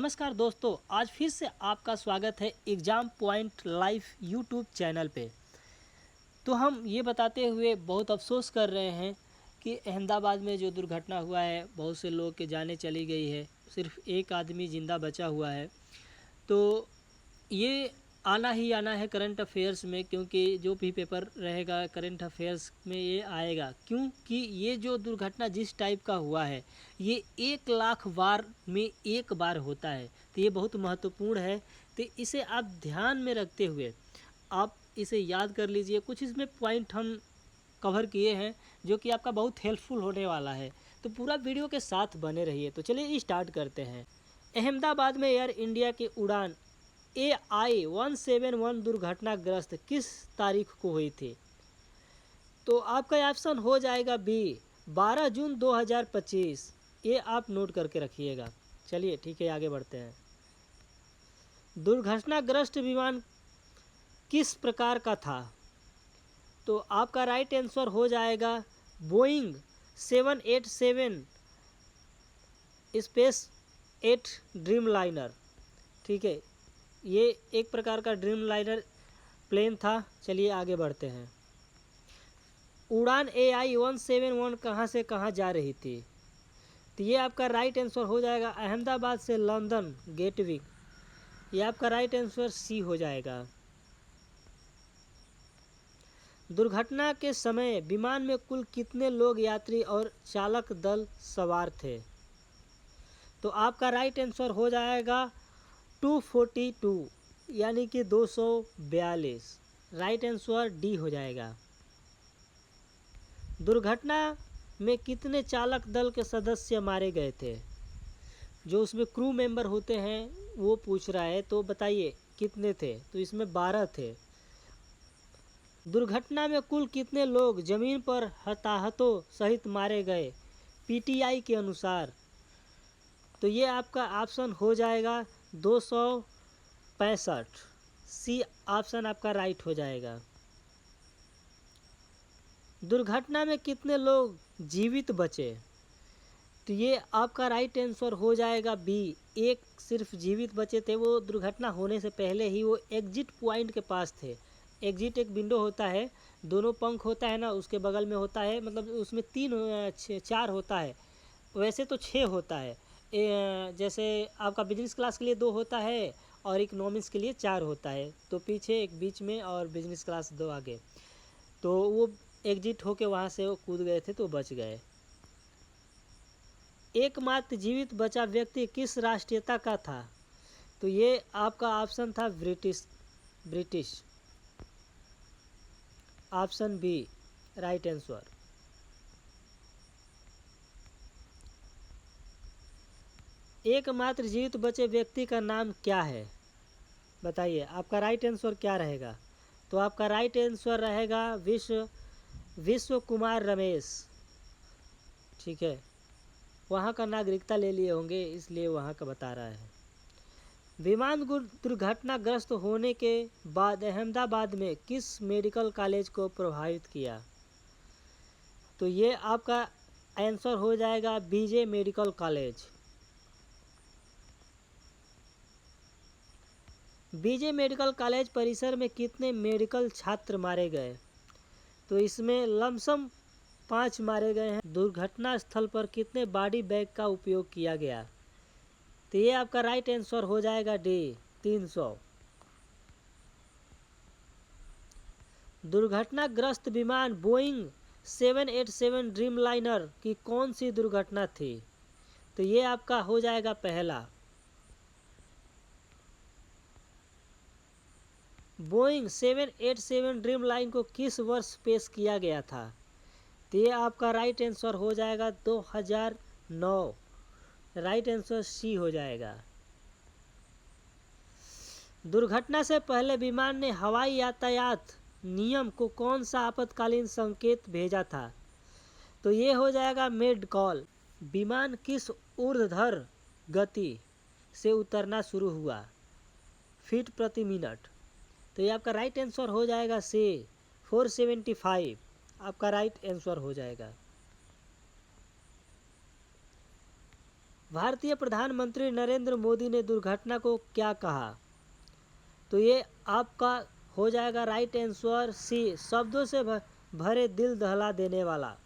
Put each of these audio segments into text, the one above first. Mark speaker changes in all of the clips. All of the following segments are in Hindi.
Speaker 1: नमस्कार दोस्तों, आज फिर से आपका स्वागत है exam point live YouTube channel पे। तो हम ये बताते हुए बहुत अफसोस कर रहे हैं कि अहमदाबाद में जो दुर्घटना हुआ है, बहुत से लोग की जानें चली गई है, सिर्फ एक आदमी ज़िंदा बचा हुआ है। तो ये आना ही आना है करंट अफेयर्स में, क्योंकि जो भी पेपर रहेगा करंट अफेयर्स में ये आएगा। क्योंकि ये जो दुर्घटना जिस टाइप का हुआ है, ये 1 लाख बार में एक बार होता है, तो ये बहुत महत्वपूर्ण है। तो इसे आप ध्यान में रखते हुए आप इसे याद कर लीजिए। कुछ इसमें पॉइंट हम कवर किए हैं जो कि आपका बहुत हेल्पफुल होने वाला है, तो पूरा वीडियो के साथ बने रहिए। तो चलिए स्टार्ट करते हैं। अहमदाबाद में एयर इंडिया की उड़ान AI-171 दुर्घटनाग्रस्त किस तारीख को हुई थी? तो आपका ऑप्शन हो जाएगा बी 12 जून 2025। ये आप नोट करके रखिएगा। चलिए ठीक है, आगे बढ़ते हैं। दुर्घटनाग्रस्त विमान किस प्रकार का था? तो आपका राइट आंसर हो जाएगा बोइंग 787 स्पेस 8 ड्रीम लाइनर। ठीक है, ये एक प्रकार का ड्रीम लाइनर प्लेन था। चलिए आगे बढ़ते हैं। उड़ान AI-171 कहाँ से कहाँ जा रही थी? तो ये आपका राइट आंसर हो जाएगा अहमदाबाद से लंदन गेटविक। ये आपका राइट आंसर सी हो जाएगा। दुर्घटना के समय विमान में कुल कितने लोग यात्री और चालक दल सवार थे? तो आपका राइट आंसर हो जाएगा 242, यानी कि 242। राइट आंसर डी हो जाएगा। दुर्घटना में कितने चालक दल के सदस्य मारे गए थे? जो उसमें क्रू मेंबर होते हैं वो पूछ रहा है, तो बताइए कितने थे? तो इसमें 12 थे। दुर्घटना में कुल कितने लोग जमीन पर हताहतों सहित मारे गए PTI के अनुसार? तो ये आपका ऑप्शन हो जाएगा 265। सी ऑप्शन आपका राइट हो जाएगा। दुर्घटना में कितने लोग जीवित बचे? तो ये आपका राइट आंसर हो जाएगा बी, एक सिर्फ जीवित बचे थे। वो दुर्घटना होने से पहले ही वो एग्जिट पॉइंट के पास थे। एग्जिट एक विंडो होता है, दोनों पंख होता है ना, उसके बगल में होता है, मतलब उसमें 4 होता है। वैसे तो 6 होता है। जैसे आपका बिजनेस क्लास के लिए 2 होता है और इकोनॉमिक्स के लिए 4 होता है। तो पीछे एक बीच में और बिजनेस क्लास 2 आगे। तो वो एग्जिट होके वहाँ से वो कूद गए थे तो बच गए। एकमात्र जीवित बचा व्यक्ति किस राष्ट्रीयता का था? तो ये आपका ऑप्शन था British. Option B right answer. एकमात्र जीवित बचे व्यक्ति का नाम क्या है? बताइए आपका राइट आंसर क्या रहेगा? तो आपका राइट आंसर रहेगा विश्व कुमार रमेश। ठीक है, वहाँ का नागरिकता ले लिए होंगे इसलिए वहाँ का बता रहा है। विमान दुर्घटनाग्रस्त होने के बाद अहमदाबाद में किस मेडिकल कॉलेज को प्रभावित किया? तो ये आपका आंसर हो जाएगा BJ medical college. BJ medical college परिसर में कितने मेडिकल छात्र मारे गए? तो इसमें लमसम 5 मारे गए हैं। दुर्घटना स्थल पर कितने बॉडी बैग का उपयोग किया गया? तो ये आपका राइट आंसर हो जाएगा डी 300। दुर्घटनाग्रस्त विमान बोइंग 787 ड्रीम लाइनर की कौन सी दुर्घटना थी? तो ये आपका हो जाएगा पहला। बोइंग 787 ड्रीम लाइन को किस वर्ष पेश किया गया था? तो ये आपका राइट आंसर हो जाएगा 2009। राइट आंसर सी हो जाएगा। दुर्घटना से पहले विमान ने हवाई यातायात नियम को कौन सा आपातकालीन संकेत भेजा था? तो ये हो जाएगा मेड कॉल। विमान किस ऊर्ध्वाधर गति से उतरना शुरू हुआ फीट प्रति मिनट? तो ये आपका राइट आंसर हो जाएगा सी 475। आपका राइट आंसर हो जाएगा। भारतीय प्रधानमंत्री नरेंद्र मोदी ने दुर्घटना को क्या कहा? तो ये आपका हो जाएगा राइट आंसर सी, शब्दों से भरे दिल दहला देने वाला।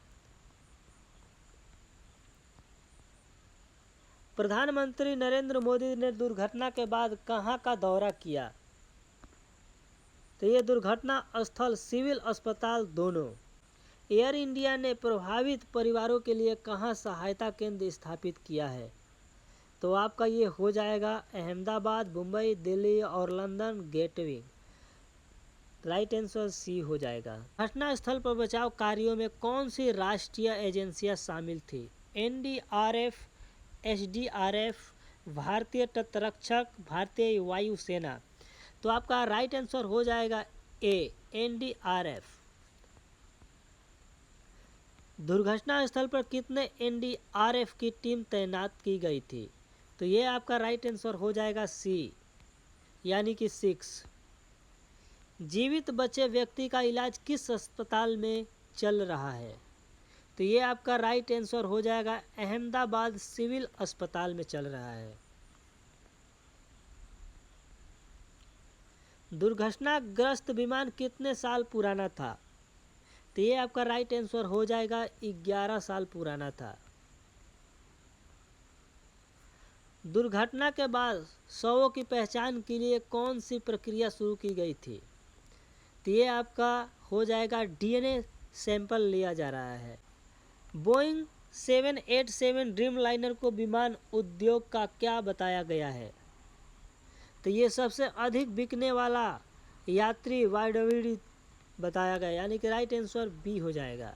Speaker 1: प्रधानमंत्री नरेंद्र मोदी ने दुर्घटना के बाद कहां का दौरा किया? तो ये दुर्घटना स्थल, सिविल अस्पताल दोनों। एयर इंडिया ने प्रभावित परिवारों के लिए कहां सहायता केंद्र स्थापित किया है? तो आपका ये हो जाएगा अहमदाबाद, मुंबई, दिल्ली और London gateway. Right answer C हो जाएगा। घटना स्थल पर बचाव कार्यों में कौन सी राष्ट्रीय एजेंसियां शामिल थी? एनडीआरएफ, एसडीआरएफ, भारतीय तटरक्षक, भारतीय वायुसेना। तो आपका राइट आंसर हो जाएगा ए, एनडीआरएफ। दुर्घटना स्थल पर कितने एनडीआरएफ की टीम तैनात की गई थी? तो ये आपका राइट आंसर हो जाएगा सी, यानी कि 6। जीवित बचे व्यक्ति का इलाज किस अस्पताल में चल रहा है? तो ये आपका राइट आंसर हो जाएगा अहमदाबाद सिविल अस्पताल में चल रहा है। दुर्घटनाग्रस्त विमान कितने साल पुराना था? तो ये आपका राइट आंसर हो जाएगा 11 साल पुराना था। दुर्घटना के बाद शवों की पहचान के लिए कौन सी प्रक्रिया शुरू की गई थी? तो ये आपका हो जाएगा डीएनए सैंपल लिया जा रहा है। बोइंग 787 ड्रीमलाइनर को विमान उद्योग का क्या बताया गया है? तो ये सबसे अधिक बिकने वाला यात्री वाइडबॉडी बताया गया, यानी कि राइट आंसर बी हो जाएगा।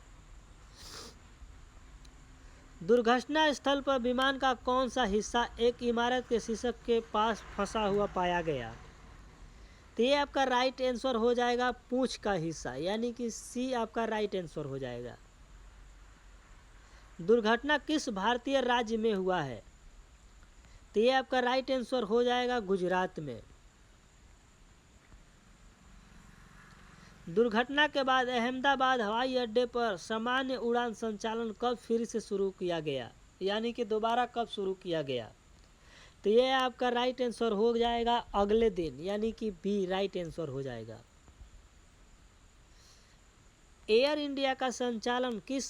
Speaker 1: दुर्घटना स्थल पर विमान का कौन सा हिस्सा एक इमारत के शीर्ष के पास फंसा हुआ पाया गया? तो ये आपका राइट आंसर हो जाएगा पूंछ का हिस्सा, यानी कि सी आपका राइट आंसर हो जाएगा। दुर्घटना किस भारतीय राज्य में हुआ है? तो ये आपका राइट आंसर हो जाएगा गुजरात में। दुर्घटना के बाद अहमदाबाद हवाई अड्डे पर सामान्य उड़ान संचालन कब फिर से शुरू किया गया, यानी कि दोबारा कब शुरू किया गया? तो ये आपका राइट आंसर हो जाएगा अगले दिन, यानी कि बी राइट आंसर हो जाएगा। एयर इंडिया का संचालन किस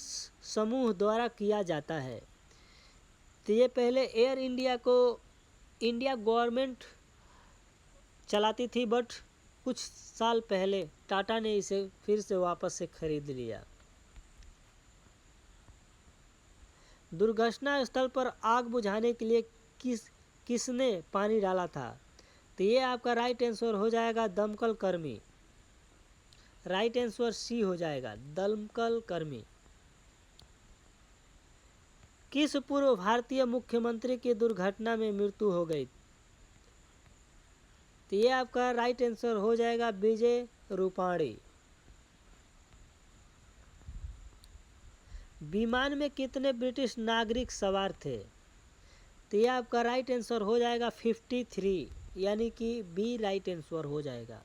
Speaker 1: समूह द्वारा किया जाता है? तो ये पहले एयर इंडिया को इंडिया गवर्नमेंट चलाती थी, बट कुछ साल पहले टाटा ने इसे फिर से वापस से खरीद लिया। दुर्घटना स्थल पर आग बुझाने के लिए किसने पानी डाला था? तो ये आपका राइट आंसर हो जाएगा दमकल कर्मी। राइट आंसर सी हो जाएगा, दमकल कर्मी। किस पूर्व भारतीय मुख्यमंत्री की दुर्घटना में मृत्यु हो गई? तो ये आपका राइट आंसर हो जाएगा विजय रूपाणी। विमान में कितने ब्रिटिश नागरिक सवार थे? तो ये आपका राइट आंसर हो जाएगा 53, यानी कि बी राइट आंसर हो जाएगा।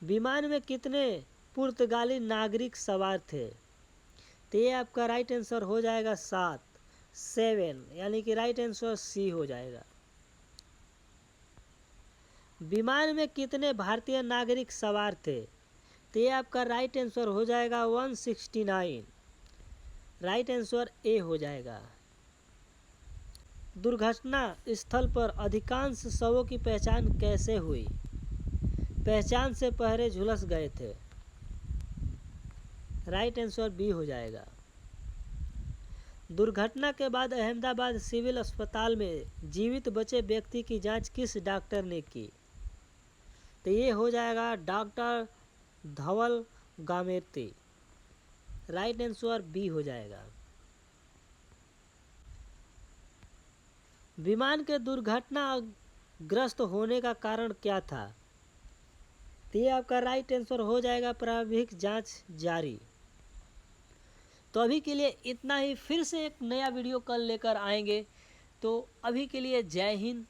Speaker 1: विमान में कितने पुर्तगाली नागरिक सवार थे? तो ये आपका राइट आंसर हो जाएगा 7, यानी कि राइट आंसर सी हो जाएगा। विमान में कितने भारतीय नागरिक सवार थे? तो ये आपका राइट आंसर हो जाएगा 169, राइट आंसर ए हो जाएगा। दुर्घटना स्थल पर अधिकांश शवों की पहचान कैसे हुई? पहचान से पहले झुलस गए थे। राइट आंसर बी हो जाएगा। दुर्घटना के बाद अहमदाबाद सिविल अस्पताल में जीवित बचे व्यक्ति की जांच किस डॉक्टर ने की? तो ये हो जाएगा डॉक्टर धवल गामेती। राइट आंसर बी हो जाएगा। विमान के दुर्घटनाग्रस्त होने का कारण क्या था? तो ये आपका राइट आंसर हो जाएगा प्रारंभिक जांच जारी। तो अभी के लिए इतना ही, फिर से एक नया वीडियो कल लेकर आएंगे। तो अभी के लिए जय हिंद।